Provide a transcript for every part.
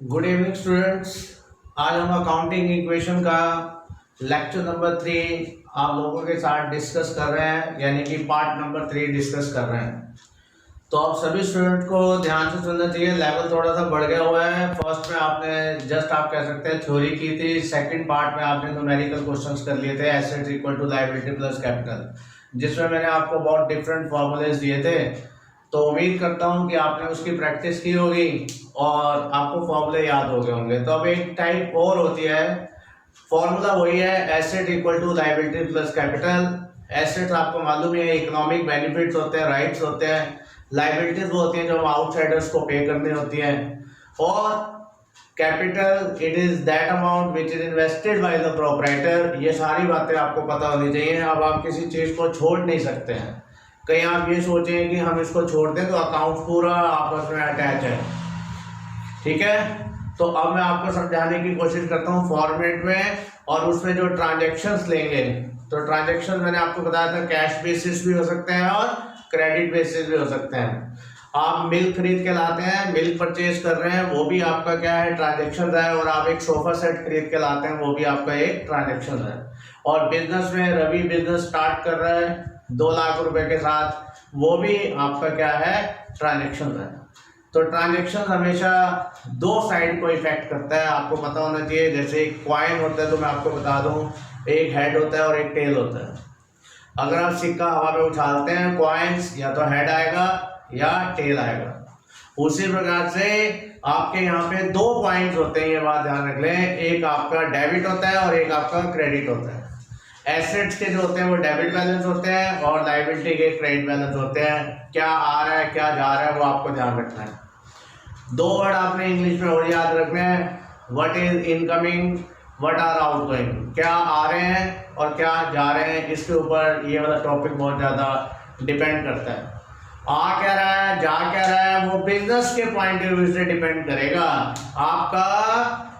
Good evening students. आज हम accounting equation का लेक्चर नंबर 3 आप लोगों के साथ डिस्कस कर रहे हैं, यानी कि पार्ट नंबर 3 डिस्कस कर रहे हैं। तो आप सभी स्टूडेंट को ध्यान से सुनना चाहिए। लेवल थोड़ा सा बढ़ गया हुआ है। फर्स्ट में आपने जस्ट आप कह सकते हैं थ्योरी की थी, सेकंड पार्ट में आपने न्यूमेरिकल क्वेश्चंस कर लिए थे, assets equal to liability plus capital, जिसमें मैंने आपको बहुत डिफरेंट फॉर्मूलेज दिए थे। तो उम्मीद करता हूं कि आपने उसकी प्रैक्टिस की होगी और आपको फॉर्मूले याद हो गए होंगे। तो अब एक टाइप और होती है, फॉर्मूला वही है, asset equal to liability plus capital. Assets आपको मालूम है इकोनॉमिक बेनिफिट्स होते हैं, राइट्स होते हैं। लायबिलिटीज वो होती हैं जो आउटसाइडर्स को पे करनी होती हैं। और capital it is that amount which is invested by the proprietor. ये सारी बातें आपको पता होनी चाहिए। अब आप किसी चीज को छोड़ नहीं सकते हैं। कहीं आप ये सोचें कि हम इसको छोड़ दें तो अकाउंट पूरा आपस में अटैच है, ठीक है। तो अब मैं आपको समझाने की कोशिश करता हूँ फॉर्मेट में, और उसमें जो ट्रांजैक्शंस लेंगे, तो ट्रांजैक्शन मैंने आपको बताया था कैश बेसिस भी हो सकते हैं और क्रेडिट बेसिस भी हो सकते हैं। आप मिल्क खरीद के लाते हैं, मिल्क परचेज कर रहे हैं, वो भी आपका क्या है, ट्रांजैक्शन है। और आप एक सोफा सेट खरीद के लाते हैं, वो भी आपका एक ट्रांजैक्शन है। और बिजनेस में रवि बिजनेस स्टार्ट कर रहा है 2 लाख रुपए के साथ, वो भी आपका क्या है, ट्रांजैक्शन है। तो ट्रांजैक्शन हमेशा दो साइड को इफेक्ट करता है, आपको पता होना चाहिए। जैसे एक कॉइन होता है, तो मैं आपको बता दूं, एक हेड होता है और एक टेल होता है। अगर आप सिक्का हवा में उछालते हैं, कॉइन्स या तो हेड आएगा या टेल आएगा। उसी प्रकार से आपके यहाँ पे 2 पॉइंट्स होते हैं, ये बात ध्यान रख लें। एक आपका डेबिट होता है और एक आपका क्रेडिट होता है। एसेट्स के जो होते हैं वो डेबिट बैलेंस होते हैं और लायबिलिटी के क्रेडिट बैलेंस होते हैं। क्या आ रहा है क्या जा रहा है वो आपको ध्यान रखना है। 2 वर्ड आपने इंग्लिश में और याद रखने हैं, what is incoming, what are outgoing. क्या आ रहे हैं और क्या जा रहे हैं, इसके ऊपर ये वाला टॉपिक बहुत ज़्यादा डिपेंड करता है। आ क्या रहा है, जा क्या रहा है, वो बिजनेस के पॉइंट ऑफ व्यू से डिपेंड करेगा, आपका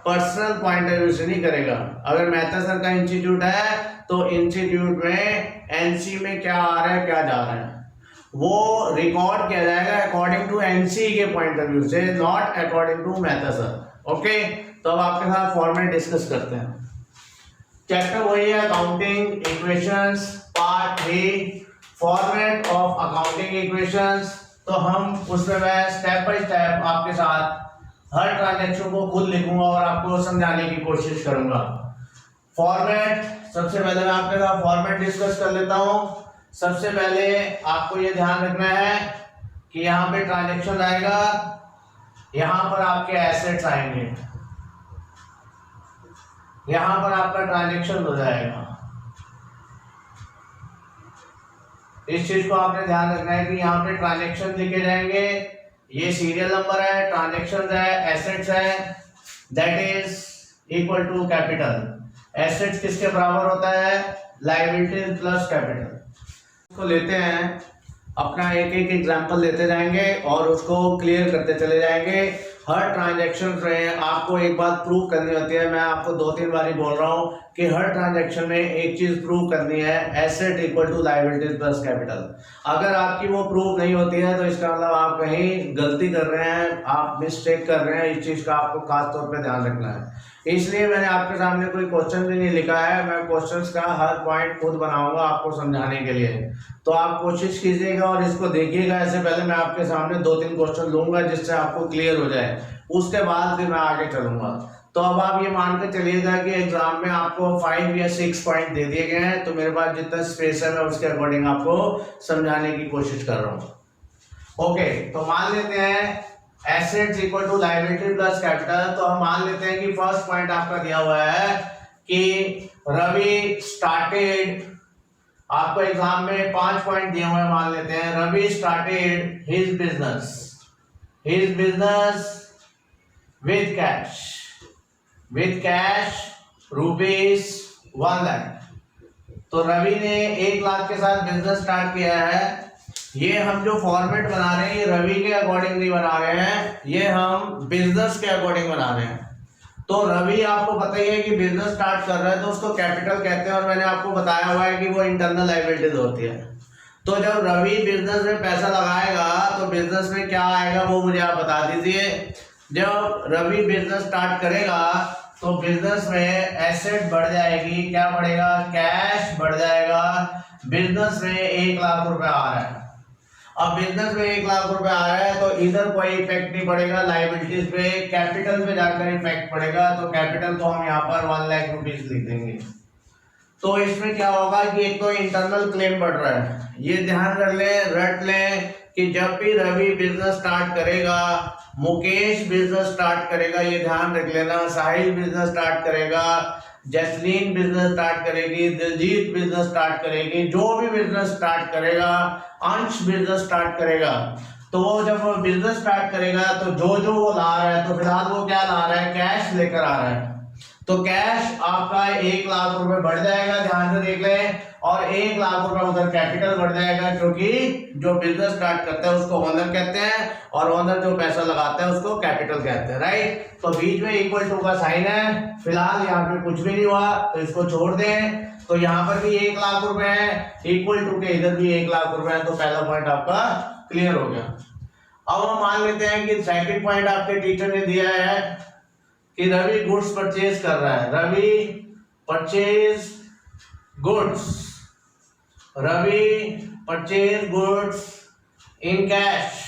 पर्सनल पॉइंट ऑफ व्यू से नहीं करेगा। अगर मेहता सर का इंस्टीट्यूट है तो इंस्टीट्यूट में एनसी में क्या आ रहा है क्या जा रहा है, वो रिकॉर्ड किया जाएगा अकॉर्डिंग टू एनसी के पॉइंट ऑफ व्यू से, not according to Mehta sir. Okay, तो अब आपके साथ फॉर्मेट डिस्कस करते हैं। चैप्टर वही है, accounting equations part 3, format of accounting equations. तो हम उसमें मैं स्टेप बाय स्टेप आपके साथ हर ट्रांजैक्शन को खुद लिखूंगा और आपको समझाने की कोशिश करूंगा। फॉर्मेट, सबसे पहले मैं आपके साथ फॉर्मेट डिस्कस कर लेता हूं। सबसे पहले आपको ये ध्यान रखना है कि यहाँ पे ट्रांजैक्शन आएगा, यहाँ पर आपके एसेट्स आएंगे, यहाँ पर आपका ट्रांजैक्शन हो जाएगा। इस चीज को आपने ध्यान रखना है कि यहाँ पे ट्रांजैक्शन लिखे जाएंगे। ये सीरियल नंबर है, ट्रांजैक्शन है, एसेट्स है, that is equal to capital. Assets किसके बराबर होता है, लायबिलिटी प्लस कैपिटल। इसको लेते हैं, अपना एक एक एग्जांपल लेते जाएंगे और उसको क्लियर करते चले जाएंगे। हर ट्रांजैक्शन में आपको एक बात प्रूव करनी होती है। मैं आपको 2-3 बार ही बोल रहा हूँ कि हर ट्रांजैक्शन में एक चीज प्रूव करनी है, asset equal to liability plus capital. अगर आपकी वो प्रूव नहीं होती है तो इसका मतलब आप कहीं गलती कर रहे हैं, आप मिस्टेक कर रहे हैं। इस चीज का आपको खास तौर पे ध्यान रखना है। इसलिए मैंने आपके सामने कोई क्वेश्चन भी नहीं लिखा है, मैं क्वेश्चंस का हर पॉइंट खुद बनाऊंगा आपको समझाने के लिए। तो आप कोशिश कीजिएगा और इसको देखिएगा। ऐसे पहले मैं आपके सामने 2-3 क्वेश्चन लूंगा जिससे आपको क्लियर हो जाए, उसके बाद फिर मैं आगे चलूंगा। तो अब आप ये मान के चलिएगा कि एग्जाम में आपको 5 या 6 पॉइंट दे दिए गए हैं, तो मेरे पास जितना स्पेस है मैं उसके अकॉर्डिंग आपको समझाने की कोशिश कर रहा हूँ। ओके, तो मान लेते हैं assets equal to liability plus capital. तो हम मान लेते हैं कि फर्स्ट पॉइंट आपका दिया हुआ है कि रवि स्टार्टेड, आपको एग्जाम में 5 पॉइंट दिए हुए हैं। मान लेते हैं Ravi started his business with cash rupees 1 lakh. तो रवि ने 1 लाख के साथ बिजनेस स्टार्ट किया है। ये हम जो फॉर्मेट बना रहे हैं ये रवि के अकॉर्डिंग नहीं बना रहे हैं, ये हम बिजनेस के अकॉर्डिंग बना रहे हैं। तो रवि आपको पता ही है कि बिजनेस स्टार्ट कर रहा है तो उसको कैपिटल कहते हैं, और मैंने आपको बताया हुआ है कि वो इंटरनल लायबिलिटीज होती है। तो जब रवि बिजनेस में पैसा लगाएगा तो बिजनेस में क्या आएगा वो मुझे आप बता दीजिए। जब रवि बिजनेस स्टार्ट करेगा तो बिजनेस में एसेट बढ़ जाएगी, क्या बढ़ेगा, कैश बढ़ जाएगा। बिजनेस में 1 लाख रुपए आ रहा है, अब बिजनेस में 1 लाख रुपए आ रहा है तो इधर कोई इफेक्ट नहीं पड़ेगा लाइबिलिटीज पे, कैपिटल पे जाकर इफेक्ट पड़ेगा। तो कैपिटल को हम यहाँ पर 1 लाख रुपीज लिख देंगे। तो इसमें क्या होगा कि एक तो इंटरनल क्लेम बढ़ रहा है, ये ध्यान रट लें कि जब भी रवि बिजनेस स्टार्ट करेगा, मुकेश बिजनेस स्टार्ट करेगा, ये ध्यान रख लेना, साहिल बिजनेस स्टार्ट करेगा, जैस्लीन बिजनेस स्टार्ट करेगी, दिलजीत बिजनेस स्टार्ट करेगी, जो भी बिजनेस स्टार्ट करेगा, अंश बिजनेस स्टार्ट करेगा, तो वो जब वो बिजनेस स्टार्ट करेगा तो जो वो ला रहा है, तो फिलहाल वो क्या ला रहा है, कैश लेकर आ रहा है। तो कैश आपका 1 लाख रुपए बढ़ जाएगा, ध्यान से देख लें, और 1 लाख रुपए उधर कैपिटल बढ़ जाएगा, क्योंकि जो बिजनेस स्टार्ट करता है उसको ओनर कहते हैं, और ओनर जो पैसा लगाता है उसको कैपिटल कहते हैं, राइट। तो बीच में इक्वल टू का साइन है, फिलहाल यहाँ पे कुछ भी नहीं हुआ तो इसको छोड़ दें। तो यहाँ पर भी 1 लाख रुपए है, इक्वल टू के इधर भी 1 लाख रुपए है, तो पहला पॉइंट आपका क्लियर हो गया। अब हम मान लेते हैं कि सेकंड पॉइंट आपके टीचर ने दिया है कि रवि गुड्स परचेज कर रहा है, Ravi purchase goods in cash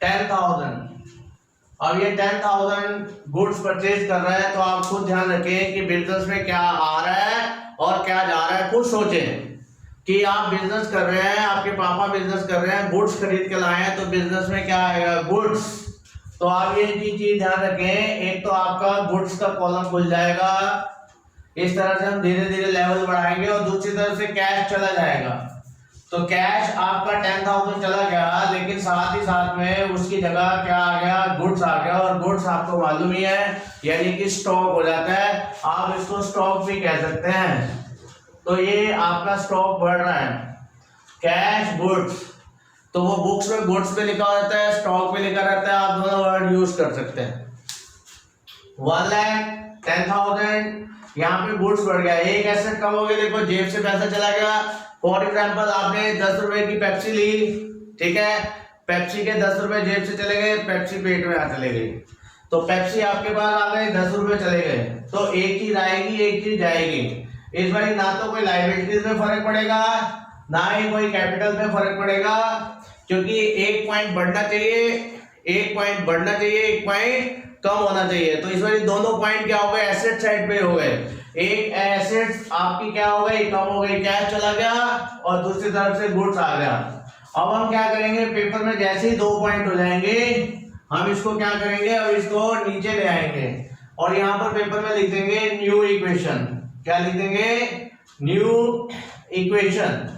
₹10,000। अब ये 10,000 गुड्स परचेज कर रहा है, तो आप खुद ध्यान रखें कि बिजनेस में क्या आ रहा है और क्या जा रहा है। खुद सोचें कि आप बिजनेस कर रहे हैं, आपके पापा बिजनेस कर रहे हैं, गुड्स खरीद के लाए हैं, तो बिजनेस में क्या आएगा, गुड्स। तो आप ये चीज ध्यान रखें, एक तो आपका गुड्स का कॉलम खुल जाएगा, इस तरह से हम धीरे धीरे लेवल बढ़ाएंगे, और दूसरी तरफ से कैश चला जाएगा। तो कैश आपका 10,000 चला गया, लेकिन साथ ही साथ में उसकी जगह क्या आ गया, गुड्स आ गया, और गुड्स आपको मालूम ही है यानी कि स्टॉक हो जाता है, आप इसको स्टॉक भी कह सकते हैं। तो ये आपका स्टॉक बढ़ रहा है, कैश गुड्स। तो वो बुक्स में गुड्स पे लिखा रहता है, स्टॉक पे लिखा रहता है, आप दोनों वर्ड यूज कर सकते हैं। 1,10,000 यहाँ पे गुड्स बढ़ गया, एक एसेट कम हो गया, देखो जेब से पैसा चला गया। फॉर एग्जाम्पल आपने 10 रुपए की पेप्सी ली, ठीक है, पेप्सी के 10 रुपए जेब से चले गए, पेप्सी पेट में आ चले गई, तो पेप्सी आपके पास आ गई, 10 रुपए चले गए, तो एक चीज आएगी एक चीज जाएगी। इस बार ना तो कोई लायबिलिटीज में फर्क पड़ेगा, ना ही कोई कैपिटल में फर्क पड़ेगा, क्योंकि एक पॉइंट बढ़ना चाहिए, एक पॉइंट बढ़ना चाहिए, एक पॉइंट कम होना चाहिए। तो इस बार दोनों पॉइंट क्या हो गए, एसेट साइड पे हो गए। एक एसेट आपकी क्या हो गई, कम हो गई, कैश चला गया, और दूसरी तरफ से गुड्स आ गया। अब हम क्या करेंगे, पेपर में जैसे ही 2 पॉइंट हो जाएंगे, हम इसको क्या करेंगे, अब इसको नीचे ले आएंगे, और यहाँ पर पेपर में लिख देंगे न्यू इक्वेशन। क्या लिख देंगे, न्यू इक्वेशन।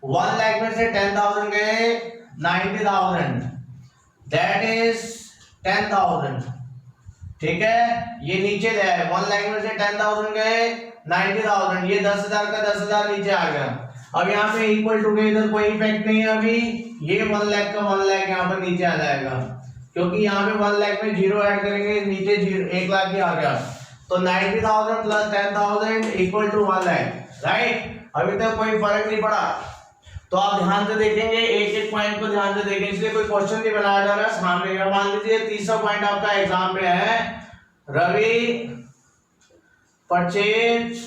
1 लाख में से 10,000 गए, 90,000, दैट इज 10,000, ठीक है, ये नीचे ले आए। 1 लाख में से 10,000 गए, 90,000, ये 10,000 का 10,000 नीचे आ गया। अब यहाँ पे इक्वल टू के इधर कोई इफेक्ट नहीं है, अभी ये 1 लाख का 1 लाख यहाँ पर नीचे आ जाएगा, क्योंकि यहाँ पे 1 लाख में 0 ऐड करेंगे, नीचे 1 लाख ही आ गया। तो 90,000 plus 10,000 equal to 1 lakh, right. अभी तक कोई फर्क नहीं पड़ा, तो आप ध्यान से देखेंगे, एक एक पॉइंट को ध्यान से देखेंगे, इसलिए कोई क्वेश्चन नहीं बनाया जा रहा सामने। मान लीजिए तीसरा पॉइंट आपका एग्जाम में है, Ravi purchase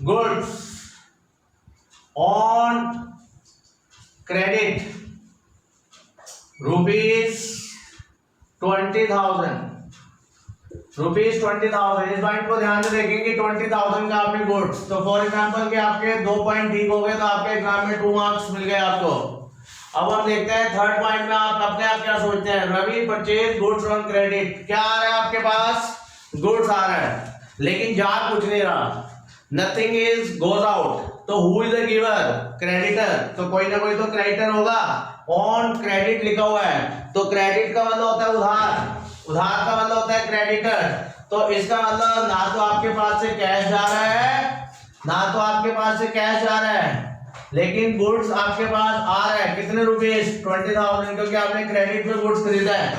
goods on credit ₹20,000, ₹20,000। इस पॉइंट को ध्यान से देखेंगे, 20,000 का आपने गुड्स, तो फॉर एग्जांपल के आपके 2 पॉइंट ठीक हो गए, तो आपके एग्जाम में 2 मार्क्स मिल गए आपको। अब हम देखते हैं थर्ड पॉइंट में आप अपने आप क्या सोचते हैं, Ravi purchase goods on credit. क्या आ रहा है आपके पास, गुड्स आ रहा है, लेकिन जा कुछ नहीं रहा, नथिंग इज गोज आउट। तो who is the giver, creditor, तो कोई ना कोई तो क्रेडिटर होगा। ऑन क्रेडिट लिखा हुआ है, तो क्रेडिट का मतलब होता है उधार, उधार का मतलब होता है क्रेडिटर। तो इसका मतलब ना तो आपके पास से कैश जा रहा है, ना तो आपके पास से कैश जा रहा है, लेकिन गुड्स आपके पास आ रहा है। कितने रुपीस, 20,000, क्योंकि आपने क्रेडिट पे गुड्स खरीदा है,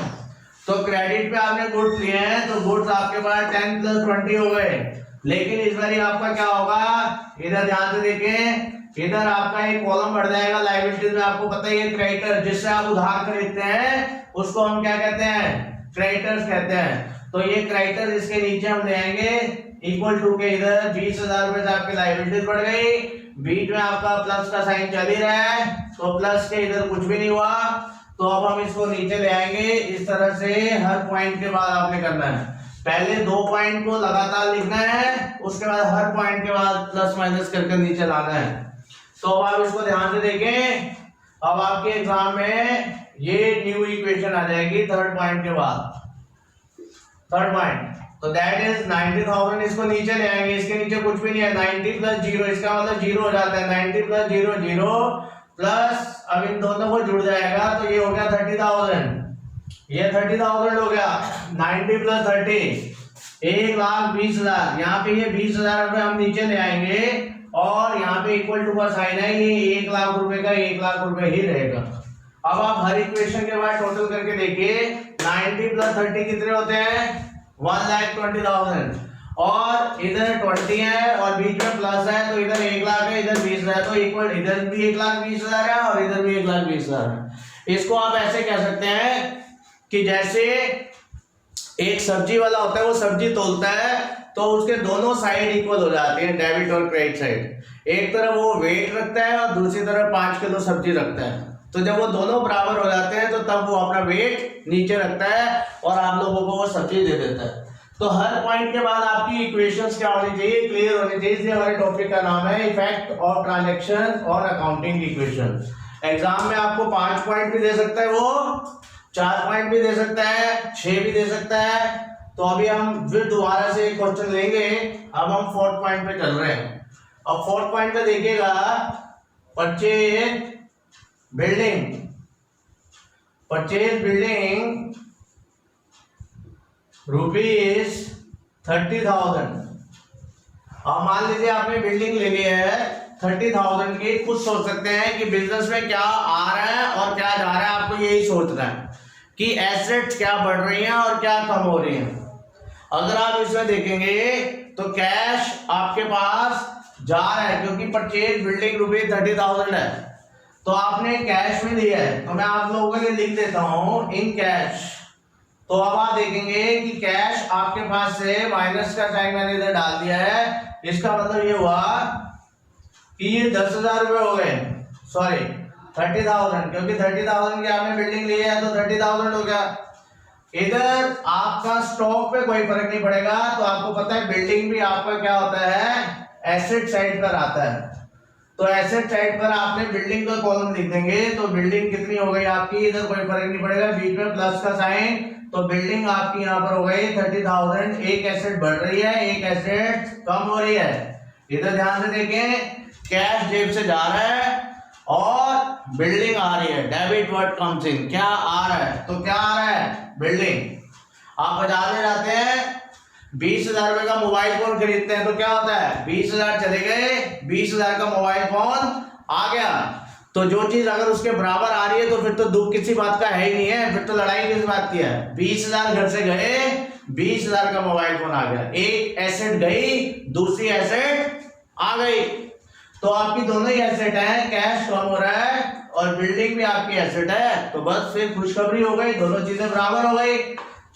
तो क्रेडिट पे आपने गुड्स लिए हैं, तो गुड्स आपके पास 10 + 20 हो गए। लेकिन इस बार आपका क्या होगा, इधर ध्यान से देखें, इधर आपका एक कॉलम बढ़ जाएगा लायबिलिटीज में। आपको पता ही है क्रेडिटर जिससे आप उधार खरीदते हैं उसको हम क्या कहते हैं, क्रेडिटर्स कहते हैं। तो ये क्रेडिटर इसके नीचे हम ले आएंगे इक्वल टू के इधर 20,000 रुपए से आपकी लायबिलिटीज बढ़ गई, बीच में आपका प्लस का साइन चल ही रहा है तो प्लस के इधर कुछ भी नहीं हुआ। तो अब हम इसको नीचे ले आएंगे इस तरह से। हर पॉइंट के बाद आपने करना है, पहले 2 पॉइंट को लगातार लिखना है, उसके बाद हर पॉइंट के बाद प्लस माइनस करके नीचे लाना है। तो अब आप इसको ध्यान से देखें, अब आपके एग्जाम में ये न्यू इक्वेशन आ जाएगी थर्ड पॉइंट के बाद। थर्ड पॉइंट तो दैट इज 90,000, इसको नीचे ले आएंगे, इसके नीचे कुछ भी नहीं है, 90 प्लस 0, इसका मतलब 0 हो जाता है, 90 प्लस 0 0 प्लस अब इन दोनों को जुड़ जाएगा तो ये हो गया 30,000, ये 30,000 हो गया। 90 प्लस 30 1,20,000, यहाँ पे ये 20,000 रुपए हम नीचे ले आएंगे और यहाँ पे इक्वल टू का साइन है, ये 1 लाख रुपए का 1 लाख रुपए ही रहेगा। अब आप हर इक्वेशन के बाद टोटल करके देखिए, 90 प्लस 30 कितने होते हैं, 1,20,000 और इधर 20 है और बीच में प्लस है तो इधर 1 लाख है, इधर 20,000 है, तो इक्वल इधर भी 1,20,000 है और इधर भी 1,20,000 है। इसको आप ऐसे कह सकते हैं कि जैसे एक सब्जी वाला होता है, वो सब्जी तोलता है तो उसके दोनों साइड इक्वल हो जाती है, डेबिट और क्रेडिट साइड। एक तरफ वो वेट रखता है और दूसरी तरफ 5 किलो सब्जी रखता है, तो जब वो दोनों बराबर हो जाते हैं तो तब वो अपना वेट नीचे रखता है और आप लोगों को वो सब्जी दे देता है। तो हर पॉइंट के बाद आपकी इक्वेशंस क्या होनी चाहिए, क्लियर होनी चाहिए। इसलिए हमारे टॉपिक का नाम है इफेक्ट ऑफ ट्रांजैक्शन और अकाउंटिंग इक्वेशन। एग्जाम में आपको 5 पॉइंट भी दे सकता है, वो 4 पॉइंट भी दे सकता है, 6 भी दे सकता है। तो अभी हम फिर दोबारा से एक क्वेश्चन लेंगे। अब हम 4th पॉइंट पे चल रहे हैं। अब 4th पॉइंट पे देखिएगा, purchase building, purchase building rupees 30,000। अब मान लीजिए आपने बिल्डिंग ले ली है 30,000 की। खुद सोच सकते हैं कि बिजनेस में क्या आ रहा है और क्या जा रहा है, आपको यही सोचना है कि एसेट्स क्या बढ़ रही हैं और क्या कम हो रही हैं। अगर आप इसमें देखेंगे तो कैश आपके पास जा रहा है क्योंकि परचेज बिल्डिंग रुपीज 30,000 है, तो आपने कैश में लिया है। तो मैं आप लोगों के लिए लिख देता हूं इन कैश। तो अब आप देखेंगे कि कैश आपके पास से माइनस का साइन मैंने इधर डाल दिया है, इसका मतलब ये हुआ कि ये 10,000 रुपए हो गए, सॉरी 30,000, क्योंकि 30,000 की आपने बिल्डिंग ली है तो 30,000 हो गया। इधर आपका स्टॉक पे कोई फर्क नहीं पड़ेगा, तो आपको पता है बिल्डिंग भी आपका क्या होता है, एसेट साइड पर आता है। तो एसेट साइड पर आपने बिल्डिंग का कॉलम लिख देंगे, तो बिल्डिंग कितनी हो गई आपकी, इधर कोई फर्क नहीं पड़ेगा, बीच में प्लस का साइन, तो बिल्डिंग आपकी यहाँ पर हो गई 30,000। एक एसेट बढ़ रही है, एक एसेट कम हो रही है। इधर ध्यान से देखें, कैश जेब से जा रहा है और बिल्डिंग आ रही है, डेबिट व्हाट कम्स इन, क्या आ रहा है, तो क्या आ रहा है, बिल्डिंग। आप बाजार में जाते हैं 20,000 रुपए का मोबाइल फोन खरीदते हैं तो क्या होता है, 20,000 चले गए, 20,000 का मोबाइल फोन आ गया। तो जो चीज अगर उसके बराबर आ रही है तो फिर तो दुख किसी बात का है ही नहीं है, फिर तो लड़ाई किस बात की है। 20,000 घर से गए, 20,000 का मोबाइल फोन आ गया, एक एसेट गई, दूसरी एसेट आ गई, तो आपकी दोनों ही एसेट है, कैश कम हो रहा है और बिल्डिंग भी आपकी एसेट है, तो बस फिर खुशखबरी हो गई, दोनों चीजें बराबर हो गई।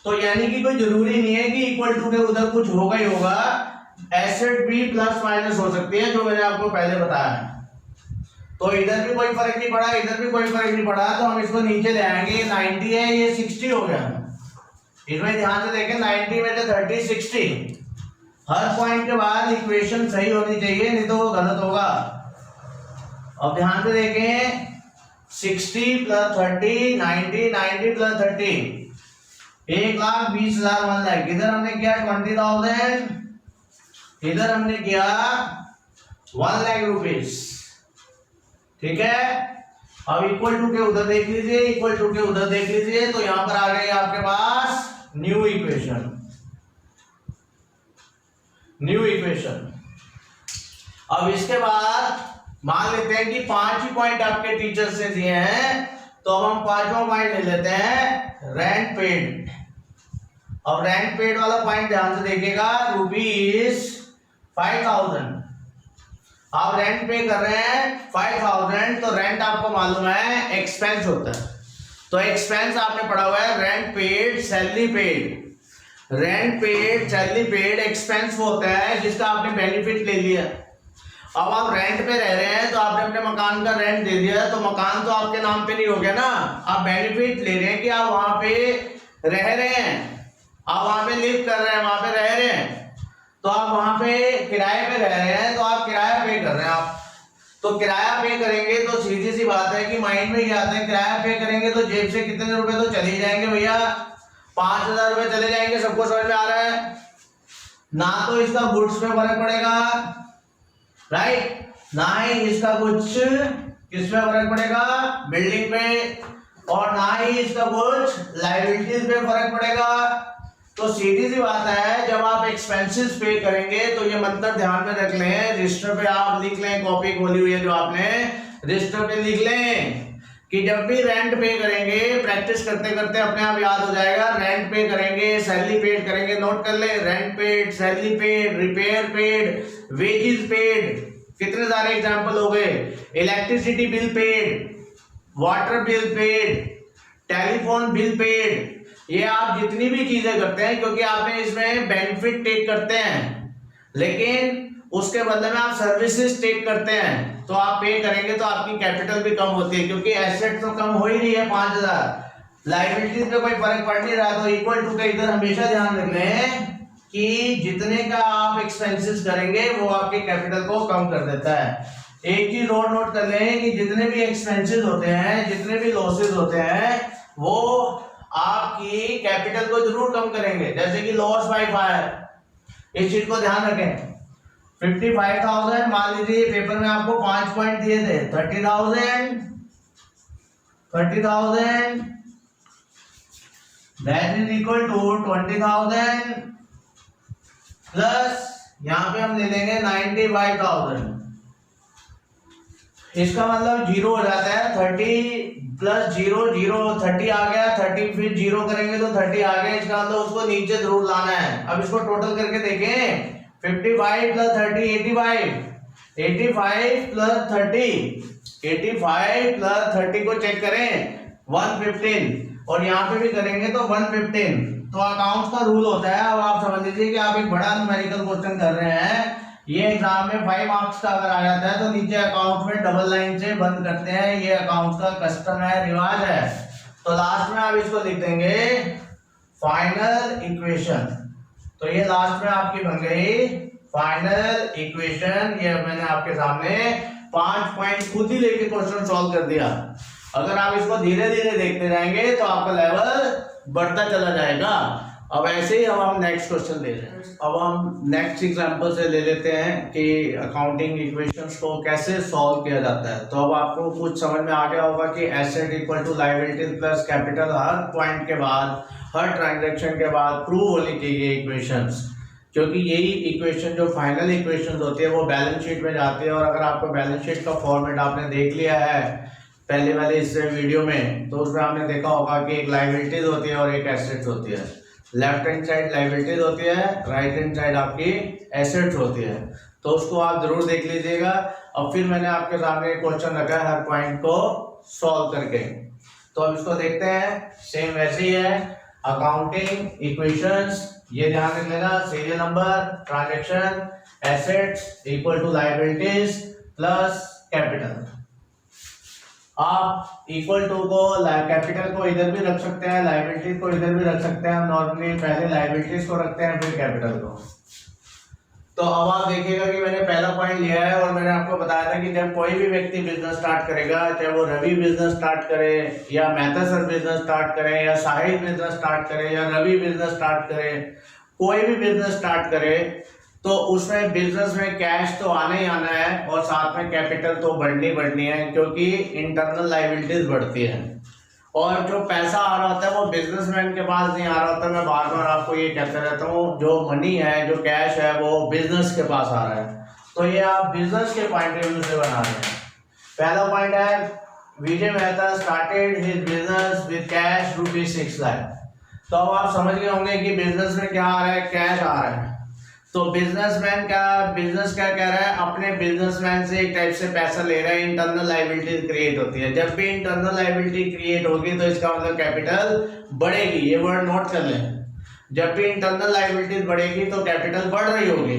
तो यानी कि कोई जरूरी नहीं है कि इक्वल टू के उधर कुछ होगा ही होगा, एसेट भी प्लस माइनस हो सकती है, जो मैंने आपको पहले बताया है। तो इधर भी कोई फर्क नहीं पड़ा, इधर भी कोई फर्क नहीं पड़ा, तो हम इसको नीचे ले आएंगे। 90 है, ये 60 हो गया। इसमें ध्यान से देखें, 90 में से 30 60, हर पॉइंट के बाद इक्वेशन सही होनी चाहिए, नहीं तो वो गलत होगा। अब ध्यान से देखें, 60 प्लस 30 90, 90 प्लस 30 1,20,000 1 लाख। इधर हमने किया 20,000, इधर हमने किया 1 लाख रुपीज, ठीक है। अब इक्वल टू के उधर देख लीजिए, इक्वल टू के उधर देख लीजिए, तो यहां पर आ गई आपके पास न्यू इक्वेशन, न्यू इक्वेशन। अब इसके बाद मान लेते हैं कि 5 ही पॉइंट आपके टीचर्स ने दिए हैं, तो अब हम 5वां पॉइंट ले लेते हैं, रेंट पेड। अब रेंट पेड वाला पॉइंट ध्यान से देखिएगा, रुपीज 5,000। आप रेंट पे कर रहे हैं 5000, तो रेंट आपको मालूम है एक्सपेंस होता है। तो एक्सपेंस आपने पढ़ा हुआ है rent paid salary paid. Rent paid salary paid expense वो होता है जिसका आपने बेनिफिट ले लिया। अब आप रेंट पे रह रहे हैं तो आपने अपने मकान का रेंट दे दिया, तो मकान तो आपके नाम पे नहीं हो गया ना, आप बेनिफिट ले रहे हैं कि आप वहां पे रह रहे हैं, आप वहां पे लिव कर रहे हैं, वहां पे रह रहे हैं, तो आप वहां पे किराए पे रह रहे हैं, तो आप किराया पे कर रहे हैं। आप तो किराया पे करेंगे तो सीधी सी बात है कि माइंड में क्या आता है, किराया पे करेंगे तो जेब से कितने रुपए तो चले जाएंगे भैया, 5000 रुपए चले जाएंगे। सबको समझ में आ रहा है ना? तो इसका गुड्स पे फर्क पड़ेगा, राइट, ना ही इसका कुछ किस पे फर्क पड़ेगा, बिल्डिंग पे, और ना ही इसका कुछ लायबिलिटीज पे फर्क पड़ेगा। तो सीधी सी बात है, जब आप एक्सपेंसेस पे करेंगे तो ये मंत्र ध्यान में रख लें, रजिस्टर पे आप लिख लें, कॉपी खोली हुई है जो आपने, रजिस्टर पे लिख लें कि जब भी रेंट पे करेंगे, प्रैक्टिस करते करते अपने आप याद हो जाएगा, रेंट पे करेंगे, सैलरी पेड करेंगे, नोट कर ले, rent paid, salary paid, repair paid, wages paid, कितने सारे एग्जांपल हो गए, electricity bill paid, water bill paid, telephone bill paid. ये आप जितनी भी चीजें करते हैं क्योंकि आपने इसमें बेनिफिट टेक करते हैं, लेकिन उसके बदले में आप सर्विसेज टेक करते हैं, तो आप पे करेंगे तो आपकी कैपिटल भी कम होती है, क्योंकि एसेट तो कम हो ही रही है 5000, लायबिलिटीज पे कोई फर्क पड़ नहीं रहा। तो इक्वल टू का इधर हमेशा ध्यान रख लें कि जितने का आप एक्सपेंसेस करेंगे वो आपके कैपिटल को कम कर देता है। एक चीज और नोट कर लें कि जितने भी एक्सपेंसेस होते हैं, जितने भी लॉसेस होते हैं, वो आपकी कैपिटल को जरूर कम करेंगे। जैसे कि लॉस बाय फायर, इस चीज को ध्यान रखें। 55,000 मान लीजिए पेपर में आपको 5 पॉइंट दिए थे, 30,000 that is equal to 20,000 plus यहां पे हम ले लेंगे 95,000। इसका मतलब जीरो हो जाता है, 30 प्लस जीरो, जीरो 30 आ गया, 30 फिर जीरो करेंगे तो 30 आ गया, इसका मतलब उसको नीचे जरूर लाना है। अब इसको टोटल करके देखें, 55 प्लस 30 85, 85 प्लस 30, 85 प्लस 30 को चेक करें 115, और यहाँ पे भी करेंगे तो 115। तो अकाउंट्स का रूल होता है, अब आप समझ लीजिए कि आप एक बड़ा न्यूमेरिकल क्वेश्चन कर रहे हैं, ये एग्जाम में 5 मार्क्स का अगर आ जाता है तो नीचे अकाउंट में डबल लाइन से बंद करते हैं, ये अकाउंट्स का कस्टम है, रिवाज है। तो लास्ट में आप इसको लिख देंगे फाइनल इक्वेशन। तो ये लास्ट में आपकी बन गई फाइनल इक्वेशन। ये मैंने आपके सामने 5 पॉइंट खुद ही लेके क्वेश्चन सॉल्व कर दिया। अगर आप इसको धीरे धीरे देखते जाएंगे तो आपका लेवल बढ़ता चला जाएगा। अब ऐसे ही हम नेक्स्ट क्वेश्चन ले रहे हैं। अब हम नेक्स्ट एग्जांपल से ले लेते हैं कि अकाउंटिंग इक्वेशंस को कैसे सॉल्व किया जाता है। तो अब आपको कुछ समझ में आ गया होगा कि asset equal to liabilities plus capital हर पॉइंट के बाद, हर ट्रांजैक्शन के बाद प्रूव होनी चाहिए इक्वेशंस, क्योंकि यही इक्वेशन जो फाइनल इक्वेशंस होती है वो बैलेंस शीट में जाती है। और अगर आपको बैलेंस शीट का फॉर्मेट आपने देख लिया है पहले वाले इस वीडियो में, तो उसमें आपने देखा होगा कि एक लायबिलिटीज होती है और एक एसेट्स होती है। लेफ्ट हैंड साइड लायबिलिटीज होती है, राइट हैंड साइड आपकी एसेट्स होती है। तो उसको आप जरूर देख लीजिएगा। अब फिर मैंने आपके सामने एक क्वेश्चन रखा है हर पॉइंट को सॉल्व करके। तो अब इसको देखते हैं, सेम वैसे ही है। अकाउंटिंग इक्वेशंस, ये ध्यान रख लेना, serial number, transaction, assets equal to liabilities plus capital. आप इक्वल टू को कैपिटल को इधर भी रख सकते हैं, लायबिलिटीज को इधर भी रख सकते हैं। नॉर्मली पहले लायबिलिटीज को रखते हैं फिर कैपिटल को। तो अब आप देखिएगा कि मैंने पहला पॉइंट लिया है और मैंने आपको बताया था कि जब कोई भी व्यक्ति बिजनेस स्टार्ट करेगा, चाहे वो रवि बिजनेस स्टार्ट करे या मेहता सर बिजनेस स्टार्ट करे या साहिल बिजनेस स्टार्ट करे या रवि बिजनेस स्टार्ट करे, कोई भी बिजनेस स्टार्ट करे, तो उसमें बिजनेस में कैश तो आना ही आना है और साथ में कैपिटल तो बढ़नी है, क्योंकि इंटरनल लायबिलिटीज बढ़ती है। और जो पैसा आ रहा होता है वो बिजनेसमैन के पास नहीं आ रहा होता। मैं बार बार आपको ये कहता रहता हूँ, जो मनी है, जो कैश है, वो बिजनेस के पास आ रहा है। तो ये आप बिजनेस के पॉइंट ऑफ व्यू से बना रहे हैं। पहला पॉइंट है, Vijay Mehta started his business with cash ₹6 lakh. तो अब आप समझ गए होंगे कि बिजनेस में क्या आ रहा है, कैश आ रहा है। तो बिजनेसमैन का बिजनेस क्या कह रहा है, अपने बिजनेसमैन से एक टाइप से पैसा ले रहा है, इंटरनल लायबिलिटी क्रिएट होती है। जब भी इंटरनल लायबिलिटी क्रिएट होगी तो इसका मतलब कैपिटल बढ़ेगी, ये वर्ड नोट कर लें। जब भी इंटरनल लायबिलिटी बढ़ेगी तो कैपिटल बढ़ रही होगी।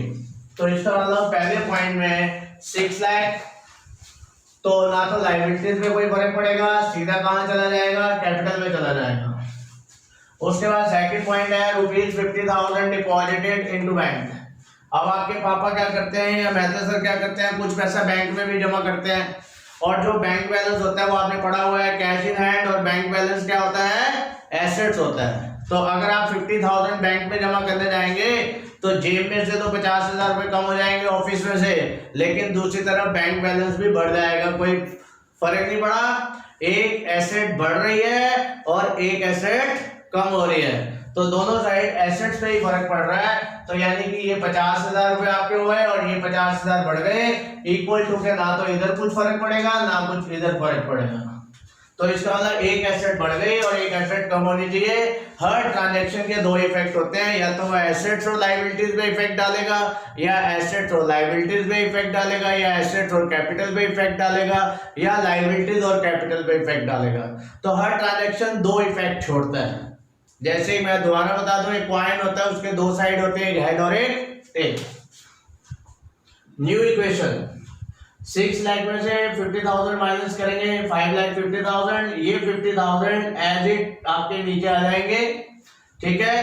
तो इसका मतलब पहले पॉइंट में 6 लाख, तो ना तो लायबिलिटीज में कोई फर्क पड़ेगा, सीधा कहां चला जाएगा, कैपिटल में चला जाएगा। उसके बाद सेकंड पॉइंट है ₹50,000 डिपॉजिटेड इनटू बैंक। अब आपके पापा क्या करते हैं या मेहता सर क्या करते हैं, कुछ पैसा बैंक में भी जमा करते हैं, और जो बैंक बैलेंस होता है वो आपने पढ़ा हुआ है कैश इन हैंड, और बैंक बैलेंस क्या होता है, एसेट्स होता है। तो अगर आप 50,000 बैंक में जमा करने जाएंगे तो जेब में से तो 50,000 रुपए कम हो जाएंगे ऑफिस में से, लेकिन दूसरी तरफ बैंक बैलेंस भी बढ़ जाएगा, कोई फर्क नहीं पड़ा। एक एसेट बढ़ रही है और एक एसेट कम हो रही है, तो दोनों साइड एसेट्स पे ही फर्क पड़ रहा है। तो यानी कि ये 50,000 रुपए आपके हुए और ये 50,000 बढ़ गए, इक्वल टू के ना तो इधर कुछ फर्क पड़ेगा ना कुछ इधर फर्क पड़ेगा। तो इसका मतलब एक एसेट बढ़ गई और एक एसेट कम होनी चाहिए। हर ट्रांजैक्शन के दो इफेक्ट होते हैं, या तो वो एसेट्स और लायबिलिटीज पे इफेक्ट डालेगा, या एसेट्स और लायबिलिटीज पे इफेक्ट डालेगा, या एसेट्स और कैपिटल पे इफेक्ट डालेगा, या लायबिलिटीज और कैपिटल पे इफेक्ट डालेगा। तो हर ट्रांजैक्शन दो इफेक्ट छोड़ता है। जैसे मैं दोबारा बता दूं, एक कॉइन होता है, उसके दो साइड होते हैं, एक हेड और एक टेल। न्यू इक्वेशन, 6 लाख में से 50,000 माइनस करेंगे, 5,50,000, ये 50,000 एज इट आपके नीचे आ जाएंगे, ठीक है।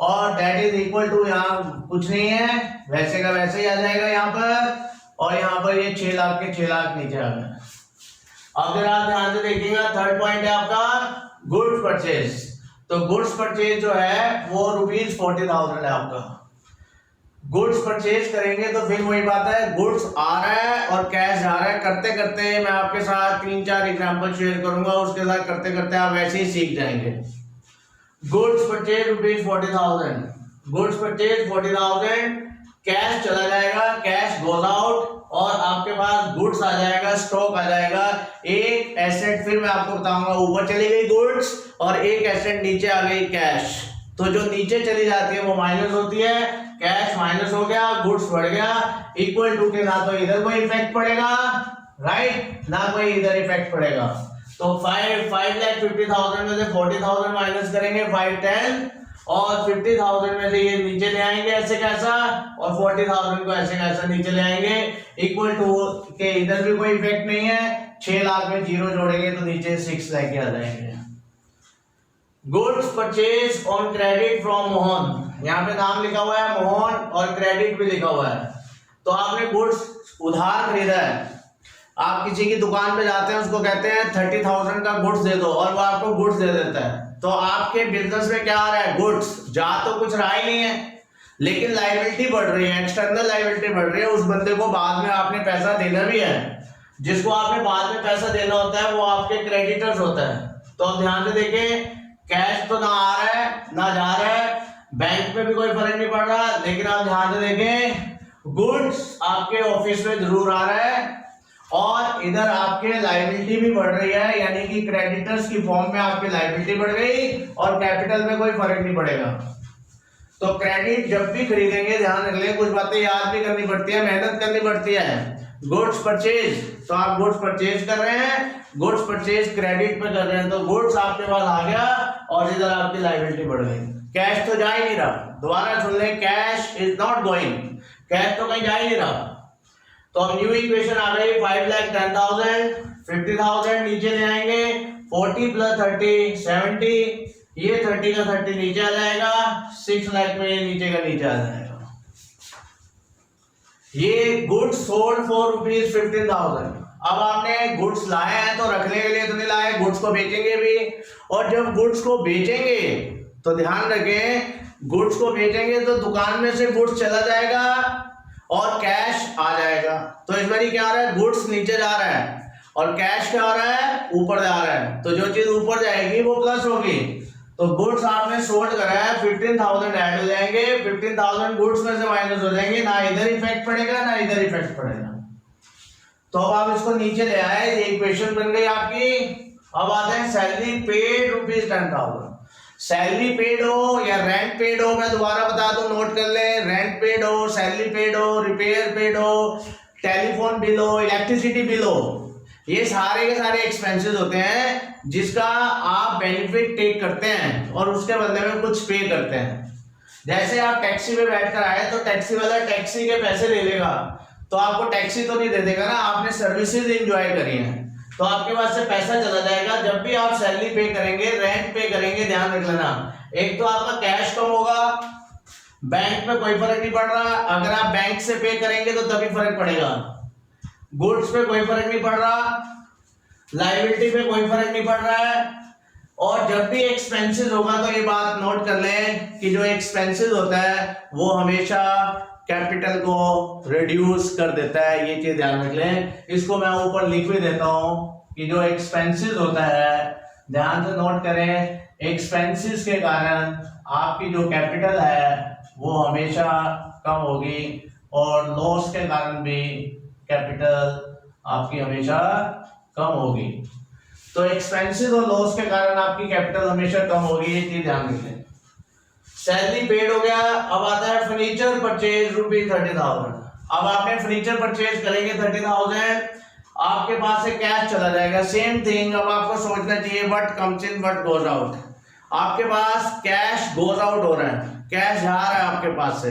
और दैट इज इक्वल टू, यहाँ कुछ नहीं है, वैसे का वैसे ही आ जाएगा यहाँ पर, और यहाँ पर ये 6 लाख के 6 लाख नीचे आ गए। अगर आप ध्यान से देखिएगा, थर्ड पॉइंट है आपका गुड्स परचेज। तो गुड्स परचेज जो है वो ₹40,000 है आपका। गुड्स परचेज करेंगे तो फिर वही बात है, गुड्स आ रहा है और कैश जा रहा है। करते करते मैं आपके साथ 3-4 एग्जांपल शेयर करूंगा, उसके साथ करते करते आप वैसे ही सीख जाएंगे। Goods purchase ₹40,000, goods purchase 40,000, cash चला जाएगा, कैश गोज आउट, और आपके पास गुड्स आ जाएगा, स्टॉक आ जाएगा। एक एसेट फिर मैं आपको बताऊंगा, ऊपर चली गई गुड्स और एक एसेट नीचे आ गई कैश। तो जो नीचे चली जाती है वो माइनस होती है, कैश माइनस हो गया, गुड्स बढ़ गया, इक्वल टू के ना तो इधर कोई इफेक्ट पड़ेगा, राइट, ना कोई इधर इफेक्ट पड़ेगा। तो 5,50,000 में से 40,000 माइनस करेंगे, 510, और 50,000 में से ये नीचे ले आएंगे ऐसे कैसा, और 40,000 को ऐसे कैसा नीचे ले आएंगे, इक्वल टू के इधर भी कोई इफेक्ट नहीं है। 6 लाख में जीरो जोड़ेंगे तो नीचे 6 लाख आ जाएंगे। Goods purchase on credit from Mohan, यहाँ पे नाम लिखा हुआ है मोहन और क्रेडिट भी लिखा हुआ है। तो आपने गुड्स उधार खरीदा है, आप किसी की दुकान पे जाते हैं, उसको कहते हैं 30,000 का गुड्स दे दो, और वो आपको गुड्स दे देता है। तो आपके बिजनेस में क्या आ रहा है, गुड्स जा तो कुछ रहा ही नहीं है, लेकिन लायबिलिटी बढ़ रही है, एक्सटर्नल लायबिलिटी बढ़ रही है। उस बंदे को बाद में आपने पैसा देना भी है, जिसको आपने बाद में पैसा देना होता है वो आपके क्रेडिटर्स होता है। तो आप ध्यान से देखें, कैश तो ना आ रहा है ना जा रहा है, बैंक में भी कोई फर्क नहीं पड़ रहा, लेकिन आप ध्यान से देखें, गुड्स आपके ऑफिस में जरूर आ रहा है, और इधर आपके लायबिलिटी भी बढ़ रही है, यानी कि क्रेडिटर्स की फॉर्म में आपकी लायबिलिटी बढ़ गई, और कैपिटल में कोई फर्क नहीं पड़ेगा। तो क्रेडिट जब भी खरीदेंगे ध्यान रख लें, कुछ बातें याद भी करनी पड़ती है, मेहनत करनी पड़ती है। गुड्स परचेज, तो आप गुड्स परचेज कर रहे हैं, गुड्स परचेज क्रेडिट पे कर रहे हैं, तो गुड्स आपके पास आ गया और इधर आपकी लायबिलिटी बढ़ गई। कैश तो जा ही नहीं रहा, दोबारा सुन ले, cash is not going, cash तो कहीं जा ही नहीं रहा। तो अब न्यू इक्वेशन आ गई, 5,10,000, 50,000 नीचे ले आएंगे, 40 + 30 70, ये 30 का 30 नीचे आ जाएगा, 6 लाख में ये नीचे का नीचे आ जाएगा। ये गुड्स सोल्ड फॉर ₹15,000। अब आपने गुड्स लाए हैं तो रखने के लिए तो नहीं लाए, गुड्स को बेचेंगे भी, और जब गुड्स को बेचेंगे तो ध्यान रखें, गुड्स को बेचेंगे तो दुकान में से गुड्स चला जाएगा और कैश आ जाएगा। तो इस बार क्या आ रहा है, गुड्स नीचे जा रहा है और कैश क्या आ रहा है, ऊपर जा रहा है। तो जो चीज ऊपर जाएगी वो प्लस होगी। तो गुड्स आपने सोल्ड करा है, 15,000 ऐड हो जाएंगे, 15,000 गुड्स में से माइनस हो जाएंगे, ना इधर इफेक्ट पड़ेगा ना इधर इफेक्ट पड़ेगा। तो अब आप इसको नीचे ले आए, ये इक्वेशन बन गई आपकी। अब आते हैं सैलरी पेड ₹10,000। सैलरी पेड हो या रेंट पेड हो, मैं दोबारा बता दूं, नोट कर ले, रेंट पेड हो, सैलरी पेड हो, रिपेयर पेड हो, टेलीफोन बिल हो, इलेक्ट्रिसिटी बिल हो, ये सारे के सारे एक्सपेंसेस होते हैं जिसका आप बेनिफिट टेक करते हैं और उसके बदले में कुछ पे करते हैं। जैसे आप टैक्सी में बैठकर आए तो टैक्सी वाला टैक्सी के पैसे ले लेगा, तो आपको टैक्सी तो नहीं दे देगा ना, आपने सर्विसेज एंजॉय करी हैं, तो आपके पास से पैसा चला जाएगा। जब भी आप सैलरी पे करेंगे, रेंट पे करेंगे, ध्यान रख लेना, एक तो आपका कैश कम होगा, बैंक में कोई फर्क नहीं पड़ रहा, अगर आप बैंक से पे करेंगे तो तभी फर्क पड़ेगा, गुड्स पे कोई फर्क नहीं पड़ रहा, लायबिलिटी पे कोई फर्क नहीं पड़ रहा है। और जब भी एक्सपेंसेस होगा तो ये बात नोट कर लें कि जो एक्सपेंसेस होता है वो हमेशा कैपिटल को रिड्यूस कर देता है, ये चीज ध्यान रख लें। इसको मैं ऊपर लिख भी देता हूं कि जो एक्सपेंसेस होता है, ध्यान से नोट करें, एक्सपेंसेस के कारण आपकी जो कैपिटल है वो हमेशा कम होगी और लॉस के कारण भी कैपिटल आपकी हमेशा कम होगी। तो एक्सपेंसेस और लॉस के कारण आपकी कैपिटल हमेशा कम होगी, ये चीज ध्यान रखें। सैलरी पेड हो गया, अब आता है फर्नीचर परचेज ₹30,000। अब आपने फर्नीचर परचेज करेंगे 30,000, आपके पास से कैश चला जाएगा, सेम थिंग। अब आपको सोचना चाहिए what comes in what goes out. आपके पास कैश गोज आउट हो रहा है, कैश जा रहा है आपके पास से,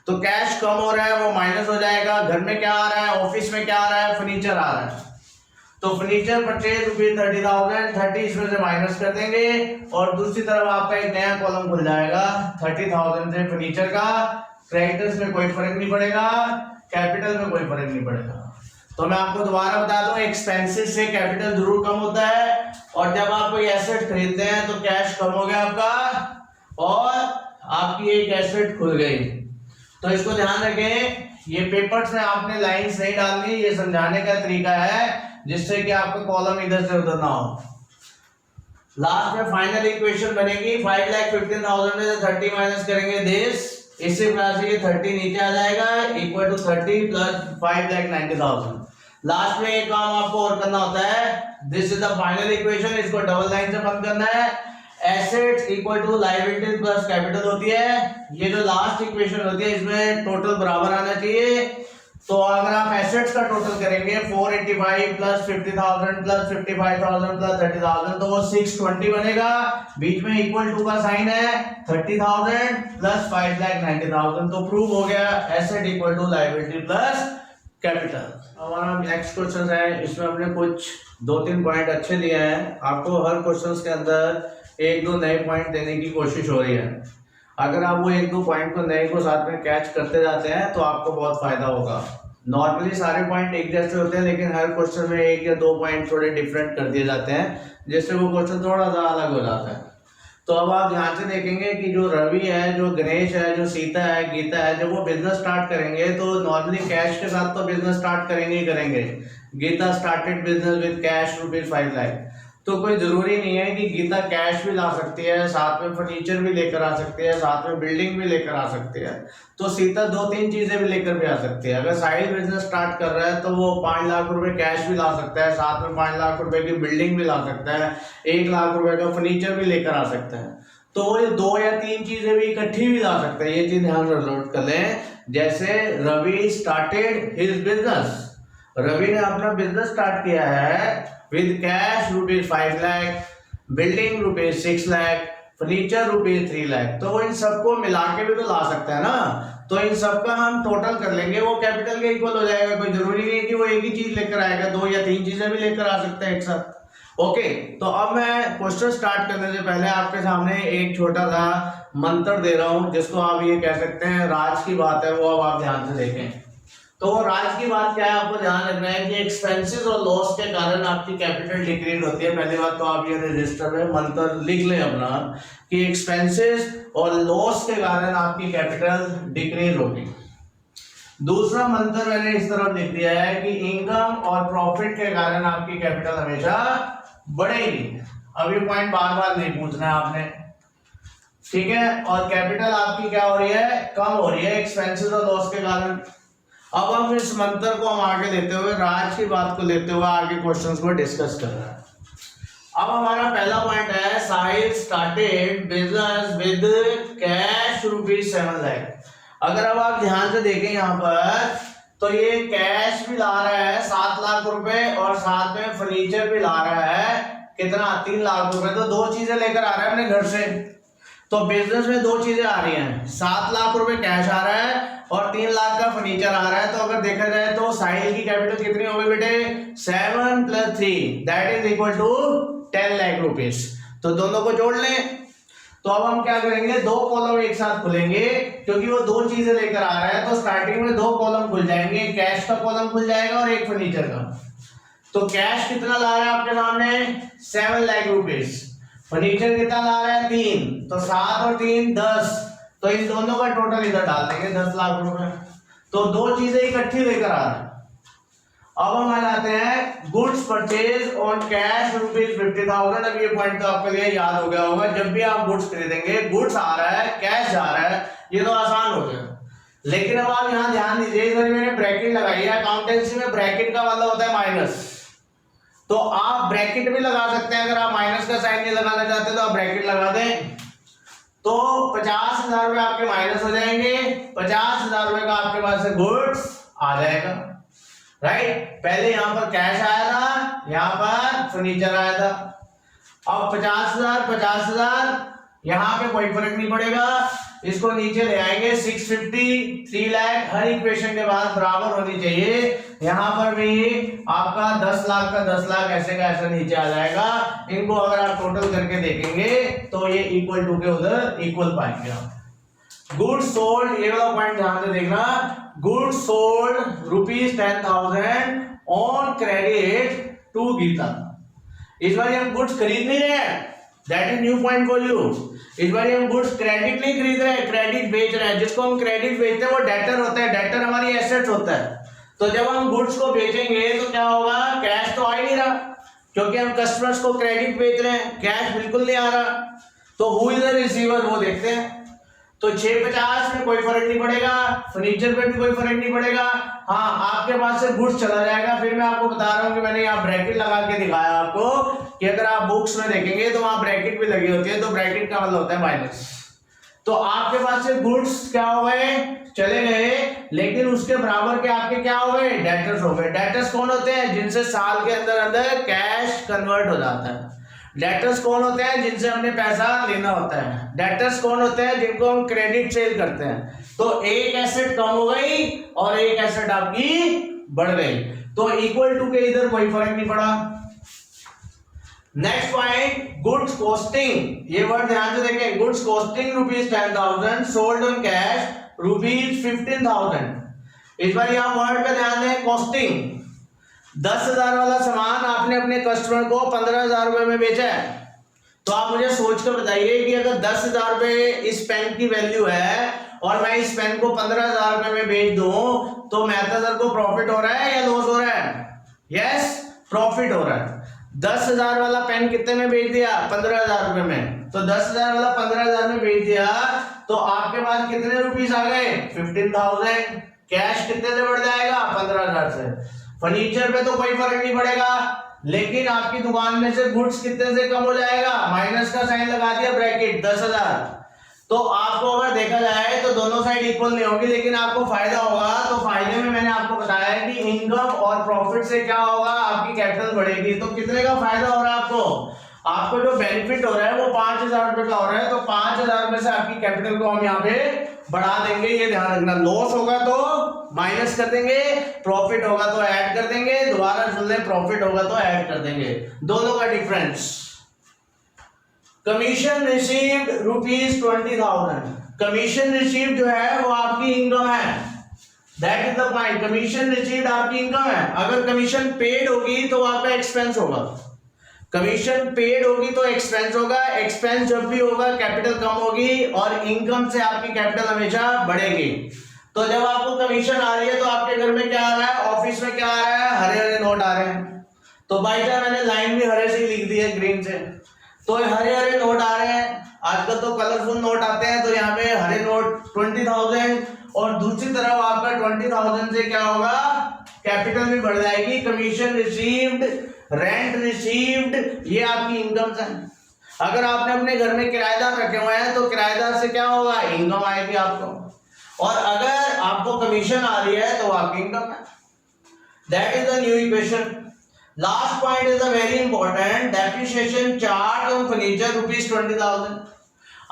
तो कैश कम हो रहा है वो माइनस हो जाएगा। घर में क्या आ रहा है, ऑफिस में क्या आ रहा है, फर्नीचर आ रहा है, तो फर्नीचर परचेज ₹30,000, 30 इसमें से माइनस कर देंगे और दूसरी तरफ आपका एक नया कॉलम खुल जाएगा 30,000 से फर्नीचर का। क्रेडिटर्स में कोई फर्क नहीं पड़ेगा, कैपिटल में कोई फर्क नहीं पड़ेगा। तो मैं आपको दोबारा बता दूं, एक्सपेंसेस से कैपिटल जरूर कम होता है, और जब आप कोई एसेट खरीदते हैं तो कैश कम हो गया आपका और आपकी एक एसेट खुल गई। तो इसको ध्यान रखें, ये पेपर्स में आपने लाइंस नहीं डालनी, ये समझाने का तरीका है जिससे कि आपका कॉलम इधर से उधर ना हो। लास्ट में फाइनल इक्वेशन बनेगी 5,15,000 में से 30 माइनस करेंगे दिस, इससे प्लस ये 30 नीचे आ जाएगा, इक्वल टू 30 प्लस 5,90,000। लास्ट में एक काम आपको और करना होता है, this is the final equation, इसको डबल लाइन से बंद करना है। Assets equal to liability plus capital होती है, ये जो लास्ट इक्वेशन होती है इसमें टोटल बराबर आना चाहिए। तो अगर आप एसेट्स का टोटल करेंगे 485 प्लस 50,000 प्लस 55,000 प्लस 30,000 तो वो 620 बनेगा, बीच में इक्वल टू का साइन है, 30,000 प्लस 5,90,000, तो प्रूव हो गया asset equal to liability plus capital. हमारा नेक्स्ट क्वेश्चन है, इसमें हमने कुछ 2-3 पॉइंट अच्छे दिए हैं, आपको हर क्वेश्चन के अंदर 1-2 नए पॉइंट देने की कोशिश हो रही है। अगर आप वो 1-2 पॉइंट को नए को साथ में कैच करते जाते हैं तो आपको बहुत फायदा होगा। नॉर्मली सारे पॉइंट एक जैसे होते हैं, लेकिन हर क्वेश्चन में 1 या 2 पॉइंट थोड़े डिफरेंट कर दिए जाते हैं, जिससे वो क्वेश्चन थोड़ा सा अलग हो जाता है। तो अब आप ध्यान से देखेंगे कि जो रवि है, जो गणेश है, जो सीता है, गीता है, जब वो बिजनेस स्टार्ट करेंगे तो नॉर्मली कैश के साथ तो बिजनेस स्टार्ट करेंगे ही करेंगे। Geeta started business with cash ₹5 lakh, तो कोई जरूरी नहीं है कि गीता कैश भी ला सकती है, साथ में फर्नीचर भी लेकर आ सकती है, साथ में बिल्डिंग भी लेकर आ सकती है। तो सीता 2-3 चीजें भी लेकर भी आ सकती है। अगर साइड बिजनेस स्टार्ट कर रहा है तो वो 5 लाख रुपए कैश भी ला सकता है, साथ में 5 लाख रुपए की बिल्डिंग भी ला सकता है, 1 लाख रुपए का फर्नीचर भी लेकर आ सकता है। तो वो 2 या 3 चीजें भी इकट्ठी भी ला सकता है, ये चीज ध्यान में नोट कर लें। जैसे Ravi started his business, Ravi ने अपना बिजनेस स्टार्ट किया है with cash ₹5 lakh, building ₹6 lakh, furniture ₹3 lakh, तो वो इन सबको मिला के भी तो ला सकता है ना। तो इन सबका हम टोटल कर लेंगे, वो कैपिटल के इक्वल हो जाएगा। कोई जरूरी नहीं है कि वो एक ही चीज लेकर आएगा, 2 या 3 चीजें भी लेकर आ सकते हैं एक साथ। ओके, तो अब मैं क्वेश्चन स्टार्ट करने से पहले आपके सामने एक छोटा सा मंत्र दे रहा हूं, जिसको आप ये कह सकते हैं राज की बात है, वो अब आप ध्यान से देखें। तो राज की बात क्या है, आपको ध्यान रखना है कि एक्सपेंसेस और लॉस के कारण आपकी कैपिटल डिक्रीज होती है। पहली बात तो आप ये रजिस्टर में मंत्र लिख लें अपना कि एक्सपेंसेस और लॉस के कारण आपकी कैपिटल डिक्रीज होगी। दूसरा मंत्र मैंने इस तरफ लिख दिया है कि इनकम और प्रॉफिट के कारण आपकी कैपिटल हमेशा बढ़ेगी। अब ये पॉइंट बार बार नहीं पूछना है आपने, ठीक है। और कैपिटल आपकी क्या हो रही है, कम हो रही है एक्सपेंसेस और लॉस के कारण। अब हम इस मंत्र को हम आगे लेते हुए, राज की बात को लेते हुए आगे क्वेश्चंस को डिस्कस कर रहे हैं। अब हमारा पहला पॉइंट है Sahil started business with cash ₹7 lakh. अगर अब आप ध्यान से देखें यहाँ पर तो ये कैश भी ला रहा है 7 लाख रुपए और साथ में फर्नीचर भी ला रहा है कितना 3 लाख रुपए। तो दो चीजें लेकर आ रहा है अपने घर से। तो बिजनेस में दो चीजें आ रही हैं, 7 लाख रुपए कैश आ रहा है और 3 लाख का फर्नीचर आ रहा है। तो अगर देखा जाए तो साहिल की कैपिटल कितनी हो गई बेटे 7 + 3 that is equal to 10 lakh rupees. तो दोनों को जोड़ लें। तो अब हम क्या करेंगे, दो कॉलम एक साथ खुलेंगे क्योंकि वो दो चीजें लेकर आ रहा है। तो स्टार्टिंग में दो कॉलम खुल जाएंगे, कैश का कॉलम खुल जाएगा और एक फर्नीचर का। तो कैश कितना ला रहा है आपके सामने 7 लाख रुपीस, फर्नीचर कितना ला रहा है 3, तो 7 और 3 10। तो इन दोनों का टोटल इधर डाल देंगे 10 लाख रुपए। तो दो चीजें इकट्ठी लेकर आ रहा है। अब हम आ जाते हैं गुड्स परचेज ऑन कैश ₹50,000। अब ये पॉइंट तो आपके लिए याद हो गया होगा, जब भी आप गुड्स खरीदेंगे गुड्स आ रहा है कैश जा रहा है, ये तो आसान हो गया। लेकिन अब आप यहाँ ध्यान दीजिए, इधर मैंने ब्रैकेट लगाई है। अकाउंटेंसी में ब्रैकेट का मतलब होता है माइनस। तो आप ब्रैकेट भी लगा सकते हैं, अगर आप माइनस का साइन नहीं लगाना चाहते तो आप ब्रैकेट लगा दें। तो 50,000 रुपए आपके माइनस हो जाएंगे, 50,000 रुपए का आपके पास से गुड्स आ जाएगा, राइट। पहले यहां पर कैश आया था, यहां पर फर्नीचर आया था। अब 50,000 यहां पे कोई फर्क नहीं पड़ेगा, इसको नीचे ले आएंगे 650 3 लाख। हर इक्वेशन के बाद बराबर होनी चाहिए। यहां पर भी आपका 10 लाख का 10 लाख ऐसे का ऐसा नीचे आ जाएगा। इनको अगर आप टोटल करके देखेंगे तो ये इक्वल टू के उधर इक्वल पाएंगे आप। गुड सोल्ड, ये वाला पॉइंट ध्यान से देखना, good sold ₹10,000 on credit to Geeta. इस बार हम गुड्स खरीद नहीं रहे हैं, that is new point for you. इस बार हम गुड्स क्रेडिट नहीं खरीद रहे हैं, क्रेडिट बेच रहे हैं। जिसको हम क्रेडिट बेचते हैं वो डेटर होता है, डेटर हमारी एसेट्स होता है। तो जब हम गुड्स को बेचेंगे तो क्या होगा, कैश तो आ ही नहीं रहा क्योंकि हम कस्टमर्स को क्रेडिट बेच रहे हैं, कैश बिल्कुल नहीं आ रहा। तो हु इज द रिसीवर वो देखते हैं। तो 650 में कोई फर्क नहीं पड़ेगा, फर्नीचर पे भी कोई फर्क नहीं पड़ेगा। हाँ, आपके पास से गुड्स चला जाएगा। फिर मैं आपको बता रहा हूँ कि मैंने यहाँ ब्रैकेट लगा के दिखाया आपको कि अगर आप बुक्स में देखेंगे तो वहां ब्रैकेट भी लगी होती है। तो ब्रैकेट का मतलब होता है माइनस। तो आपके पास से गुड्स क्या हो गए, चले गए, लेकिन उसके बराबर के आपके क्या हो गए, डेटर्स हो गए। डेटर्स कौन होते हैं, जिनसे साल के अंदर अंदर कैश कन्वर्ट हो जाता है। डेटर्स कौन होते हैं, जिनसे हमने पैसा लेना होता है। डेटर्स कौन होते हैं, जिनको हम क्रेडिट सेल करते हैं। तो एक एसेट कम हो गई और एक एसेट आपकी बढ़ गई। तो इक्वल टू के इधर कोई फर्क नहीं पड़ा। Next point, goods costing. ये वर्ड ध्यान से देखें, goods costing ₹10,000 sold on cash ₹15,000। इस बार यहां वर्ड पे ध्यान दें, कॉस्टिंग। 10,000 वाला सामान आपने अपने कस्टमर को 15,000 रुपए में बेचा है। तो आप मुझे सोच कर बताइए कि अगर 10,000 रुपए इस पेन की वैल्यू है और मैं इस पेन को 15,000 रुपए में बेच दूं तो मेहता सर को प्रॉफिट हो रहा है या लॉस हो रहा है? यस, प्रॉफिट हो रहा है। 10,000 वाला पेन कितने में बेच दिया, 15,000 रुपए में। तो 10,000 वाला 15,000 में बेच दिया तो आपके पास कितने रुपीस आ गए, 15,000। कैश कितने से बढ़ जाएगा, 15,000 से। फर्नीचर पे तो कोई फर्क नहीं पड़ेगा, लेकिन आपकी दुकान में से गुड्स कितने से कम हो जाएगा, माइनस का साइन लगा दिया ब्रैकेट 10,000। तो आपको अगर देखा जाए तो दोनों साइड इक्वल नहीं होगी, लेकिन आपको फायदा होगा। तो फायदे में मैंने आपको बताया कि इनकम और प्रॉफिट से क्या होगा, आपकी कैपिटल बढ़ेगी। तो कितने का फायदा हो रहा है आपको जो बेनिफिट हो रहा है वो 5,000 रुपए का हो रहा है। तो 5,000 रुपए से आपकी कैपिटल को हम यहाँ पे बढ़ा देंगे, ये ध्यान रखना। लॉस होगा तो माइनस कर देंगे, प्रॉफिट होगा तो ऐड कर देंगे। दोबारा सुन लें, प्रॉफिट होगा तो ऐड कर देंगे, दोनों का difference. Commission received ₹20,000। Commission received जो है वो आपकी इनकम है, that is the point. Commission received आपकी इनकम है। अगर कमीशन पेड होगी तो आपका एक्सपेंस होगा। कमीशन पेड होगी तो एक्सपेंस होगा। एक्सपेंस जब भी होगा कैपिटल कम होगी और इनकम से आपकी कैपिटल हमेशा बढ़ेगी। तो जब आपको कमीशन आ रही है तो आपके घर में क्या आ रहा है, ऑफिस में क्या आ रहा है, हरे हरे नोट आ रहे हैं। तो बाई चांस मैंने लाइन भी हरे से लिख दी है, ग्रीन से। तो हरे हरे नोट आ रहे हैं। आजकल तो कलरफुल नोट आते हैं। तो यहाँ पे हरे नोट 20,000 और दूसरी तरफ आपका 20,000 से क्या होगा, कैपिटल भी बढ़ जाएगी। कमीशन रिसीव्ड, रेंट रिसीव्ड, ये आपकी इनकम्स है। अगर आपने अपने घर में किराएदार रखे हुए हैं तो किराएदार से क्या होगा, इनकम आएगी आपको। और अगर आपको कमीशन आ रही है तो आपकी इनकम है। That is the new equation. Last point is a very important, depreciation charge on furniture ₹20,000।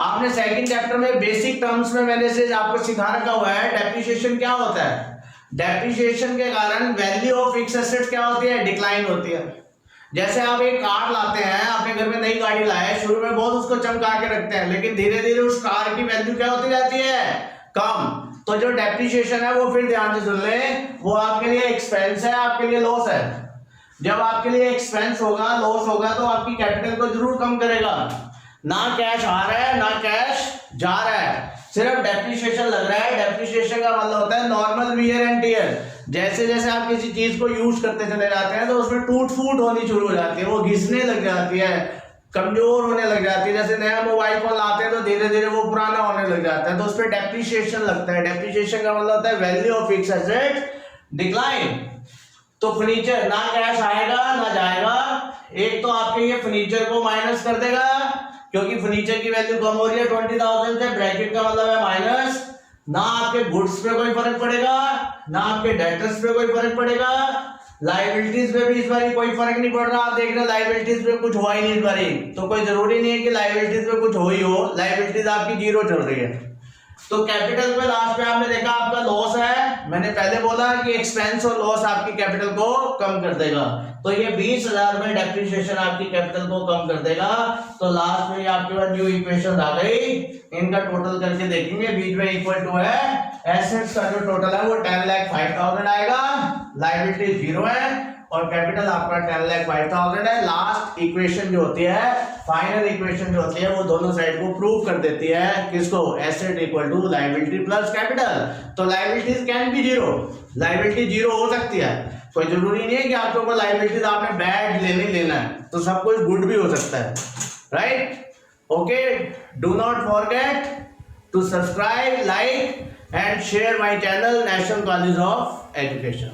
आपने सेकंड चैप्टर में बेसिक टर्म्स में मैंने से आपको सिखा रखा हुआ है डेप्रिसिएशन क्या होता है। डेप्रिसिएशन के कारण वैल्यू ऑफ फिक्स एसेट क्या होती है, डिक्लाइन होती है। जैसे आप एक कार लाते हैं, अपने घर में नई गाड़ी लाए, शुरू में बहुत उसको चमका के रखते हैं, लेकिन धीरे धीरे उस कार की वैल्यू क्या होती जाती है, कम। तो जो डेप्रिसिएशन है वो फिर ध्यान से सुन ले, वो आपके लिए एक्सपेंस है, आपके लिए लॉस है। जब आपके लिए एक्सपेंस होगा, लॉस होगा, तो आपकी कैपिटल को जरूर कम करेगा। ना कैश आ रहा है ना कैश जा रहा है, सिर्फ डेप्रिसिएशन लग रहा है। डेप्रिसिएशन का मतलब होता है नॉर्मल वियर एंड टियर। जैसे जैसे आप किसी चीज को यूज करते चले जाते हैं तो उसमें टूट फूट होनी शुरू हो जाती है, वो घिसने लग जाती है, कमजोर होने लग जाती है। जैसे नया मोबाइल फोन लाते हैं तो धीरे धीरे वो पुराना होने लग जाता है, तो उस पर डेप्रिसिएशन लगता है। डेप्रिसिएशन का मतलब होता है value of fixed asset decline. तो फर्नीचर ना कैश आएगा ना जाएगा। एक तो आपके ये फर्नीचर को माइनस कर देगा, क्योंकि फर्नीचर की वैल्यू कम हो रही है 20,000 से, ब्रैकेट का मतलब है माइनस। ना आपके गुड्स पे कोई फर्क पड़ेगा, ना आपके डेटर्स पे कोई फर्क पड़ेगा, लायबिलिटीज पे भी इस बार कोई फर्क नहीं पड़ रहा। आप देख रहे हो लायबिलिटीज पे कुछ हुआ ही नहीं इस बार, तो कोई जरूरी नहीं है कि लायबिलिटीज पे कुछ हो ही हो, लायबिलिटीज आपकी जीरो चल रही है। तो कैपिटल पे लास्ट में आपने देखा आपका लॉस है, मैंने पहले बोला कि एक्सपेंस और लॉस आपकी कैपिटल को कम कर देगा। तो ये 20,000 में डेप्रिसिएशन आपकी कैपिटल को कम कर देगा। तो लास्ट में आपके पास न्यू इक्वेशन आ गई, इनका टोटल करके देखेंगे, बीच में इक्वल टू है एसेट्स का जो टोटल है वो 10,05,000 आएगा, लायबिलिटी 0 है और कैपिटल आपका 10,05,000 है। लास्ट इक्वेशन जो होती है, फाइनल इक्वेशन जो होती है, वो दोनों साइड को प्रूव कर देती है, किसको, asset equal to liability plus capital. तो liabilities can be zero, liability zero हो सकती है, कोई जरूरी नहीं है कि आपको लायबिलिटीज आपने बैड लेना है, तो सब कुछ गुड भी हो सकता है, right. Okay, do not forget to subscribe, like and share my channel National College of education.